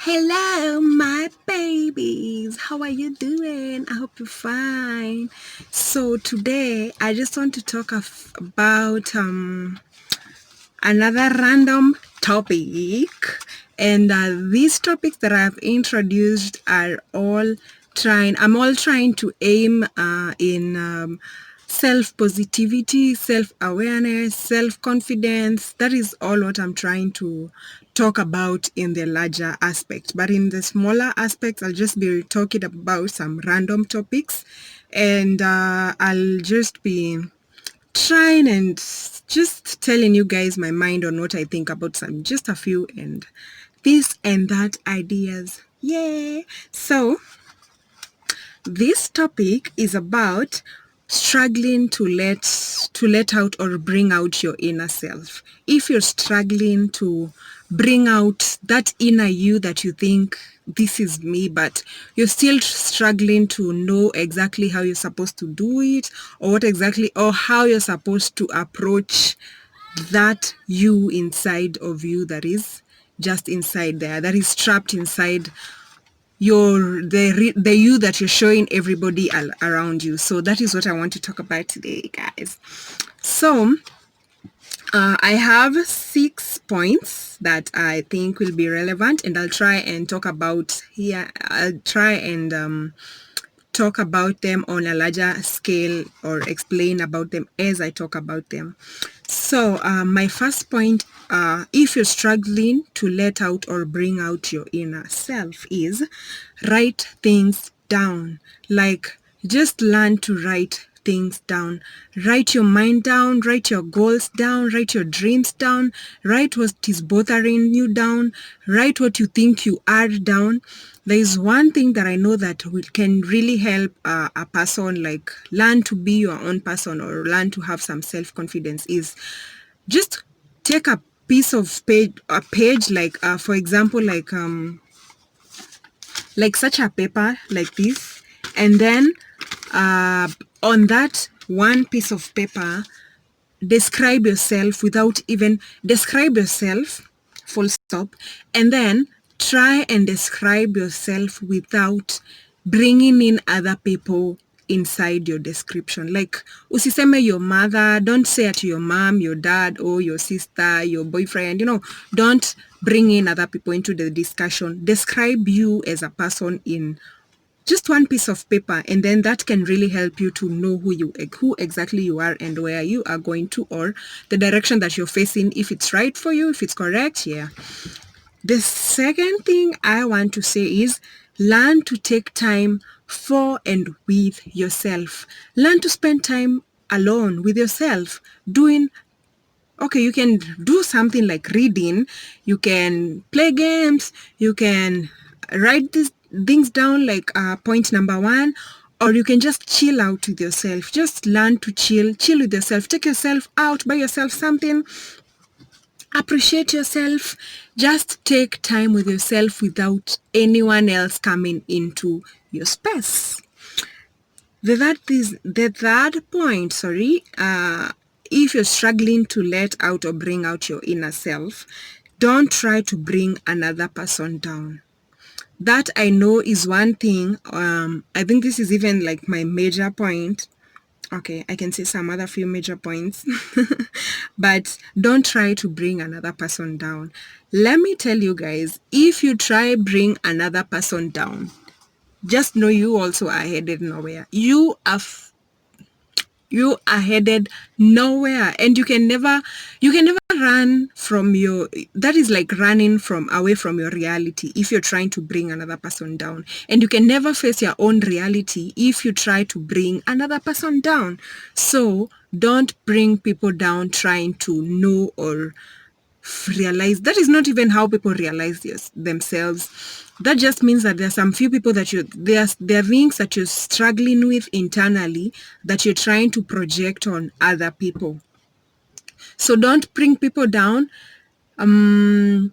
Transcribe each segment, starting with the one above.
Hello, my babies. How are you doing? I hope you're fine. So today I just want to talk about another random topic, and these topics that I've introduced are all I'm all trying to aim in self-positivity, self-awareness, self-confidence. That is all what I'm trying to talk about in the larger aspect. But in the smaller aspects, I'll just be talking about some random topics, and I'll just be trying and just telling you guys my mind on what I think about just a few and this and that ideas. Yay! So this topic is about struggling to let out or bring out your inner self. If you're struggling to bring out that inner you that you think this is me, but you're still struggling to know exactly how you're supposed to do it, or what exactly, or how you're supposed to approach that you inside of you that is just inside there, that is trapped inside the you that you're showing everybody around you. So that is what I want to talk about today, guys. So I have 6 points that I think will be relevant, and I'll try and talk about here. I'll try and talk about them on a larger scale, or explain about them as I talk about them. So my first point, if you're struggling to let out or bring out your inner self, is write things down. Like, just learn to write things down. Write your mind down, write your goals down, write your dreams down, write what is bothering you down, write what you think you are down. There is one thing that I know that can really help a person like learn to be your own person, or learn to have some self-confidence, is just take a piece of page, like for example, like such a paper like this, and then on that one piece of paper, describe yourself without even describe yourself, full stop, and then try and describe yourself without bringing in other people inside your description. Like, usiseme your mother, don't say it to your mom, your dad, or your sister, your boyfriend, don't bring in other people into the discussion. Describe you as a person in just one piece of paper, and then that can really help you to know who exactly you are, and where you are going to, or the direction that you're facing, if it's right for you, if it's correct. Yeah. The second thing I want to say is learn to take time for and with yourself. Learn to spend time alone with yourself, doing okay, you can do something like reading, you can play games, you can write these things down, like point number 1, or you can just chill out with yourself. Just learn to chill with yourself. Take yourself out, buy yourself something, appreciate yourself. Just take time with yourself without anyone else coming into your space. The third point, if you're struggling to let out or bring out your inner self, don't try to bring another person down. That I know is one thing. I think this is even like my major point. Okay, I can say some other few major points, but don't try to bring another person down. Let me tell you guys, if you try bring another person down, just know you also are headed nowhere. You are headed nowhere, and you can never run from that is like running away from your reality if you're trying to bring another person down, and you can never face your own reality if you try to bring another person down. So don't bring people down trying to know or realize. That is not even how people realize themselves. That just means that there are some few people that there are things that you're struggling with internally that you're trying to project on other people. So don't bring people down. Don't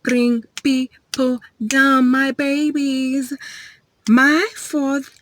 bring people down, my babies. My fourth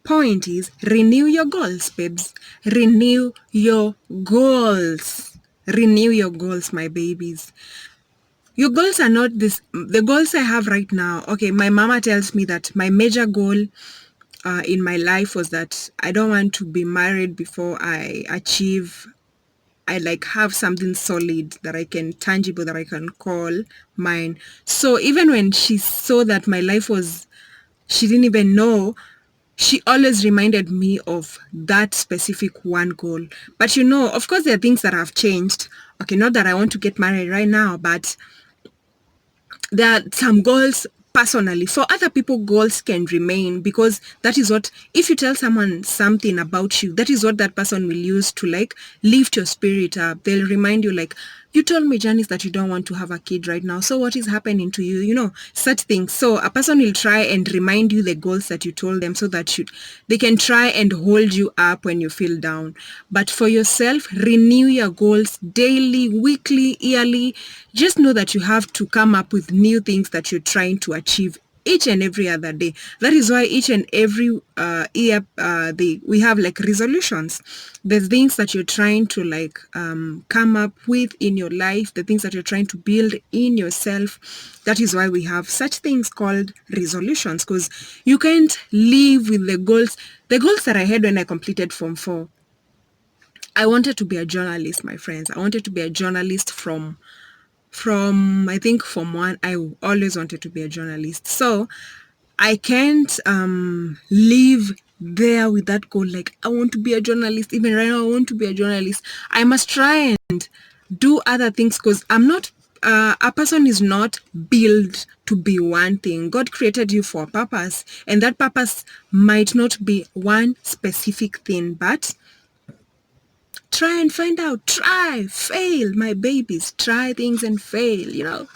point is renew your goals, babes. Renew your goals. Renew your goals, my babies. Your goals are not the goals I have right now. Okay, my mama tells me that my major goal in my life was that I don't want to be married before I like have something solid that I can tangible that I can call mine. So even when she saw that my life was, she didn't even know, she always reminded me of that specific one goal. But of course there are things that have changed. Okay, not that I want to get married right now, but there are some goals personally. For other people, goals can remain, because that is what, if you tell someone something about you, that is what that person will use to like lift your spirit up. They'll remind you like, you told me, Janice, that you don't want to have a kid right now, so what is happening to you, such things. So a person will try and remind you the goals that you told them, so that they can try and hold you up when you feel down. But for yourself, renew your goals daily, weekly, yearly. Just know that you have to come up with new things that you're trying to achieve each and every other day. That is why each and every year we have like resolutions. There's things that you're trying to like come up with in your life, the things that you're trying to build in yourself. That is why we have such things called resolutions, because you can't live with the goals that I had when I completed Form 4. I wanted to be a journalist, my friends. I wanted to be a journalist from I think Form 1. I always wanted to be a journalist. So I can't live there with that goal, like I want to be a journalist. Even right now I want to be a journalist. I must try and do other things, because I'm not a person is not built to be one thing. God created you for a purpose, and that purpose might not be one specific thing, but try and find out. Try, fail, my babies. Try things and fail.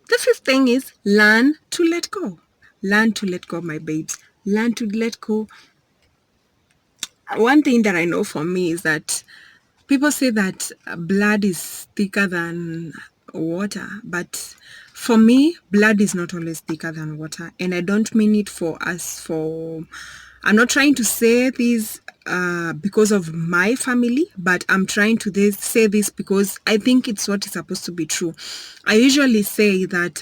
The fifth thing is learn to let go. Learn to let go, my babes. Learn to let go. One thing that I know for me is that people say that blood is thicker than water, but for me, blood is not always thicker than water. And I don't mean it I'm not trying to say this because of my family, but I'm trying to say this because I think it's what is supposed to be true. I usually say that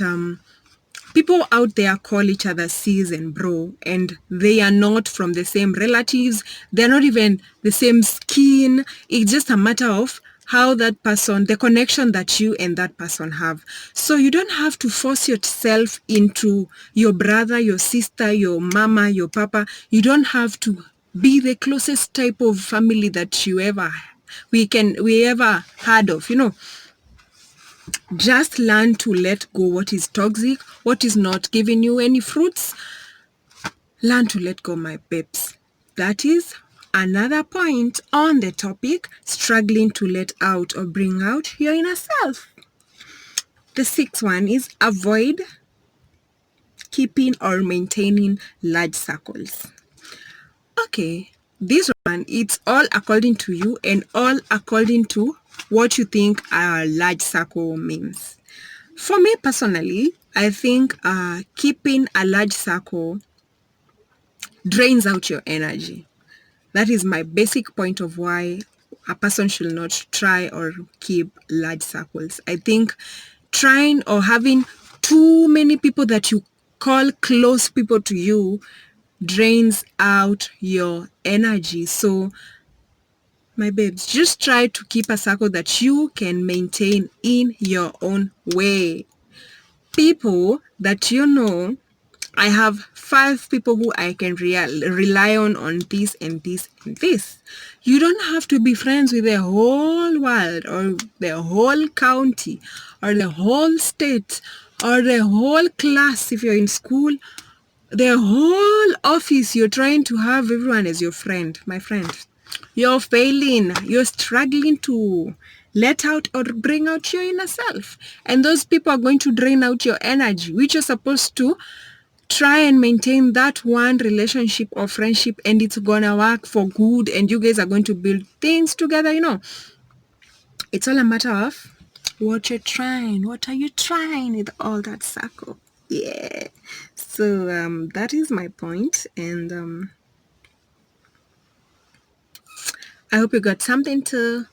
people out there call each other sis and bro, and they are not from the same relatives. They're not even the same skin. It's just a matter of how that person, the connection that you and that person have. So you don't have to force yourself into your brother, your sister, your mama, your papa. You don't have to be the closest type of family that we ever heard of. Just learn to let go what is toxic, what is not giving you any fruits. Learn to let go, my babes. That is another point on the topic, struggling to let out or bring out your inner self. The sixth one is avoid keeping or maintaining large circles. Okay, this one, it's all according to you and all according to what you think a large circle means. For me personally, I think keeping a large circle drains out your energy. That is my basic point of why a person should not try or keep large circles. I think trying or having too many people that you call close people to you drains out your energy. So my babes, just try to keep a circle that you can maintain in your own way. People that I have 5 people who I can rely on this and this and this. You don't have to be friends with the whole world or the whole county or the whole state or the whole class if you're in school. The whole office, you're trying to have everyone as your friend, my friend. You're failing. You're struggling to let out or bring out your inner self. And those people are going to drain out your energy, which you're supposed to try and maintain that one relationship or friendship, and it's gonna work for good, and you guys are going to build things together. It's all a matter of what you're trying. What are you trying with all that circle? Yeah. So that is my point, and I hope you got something to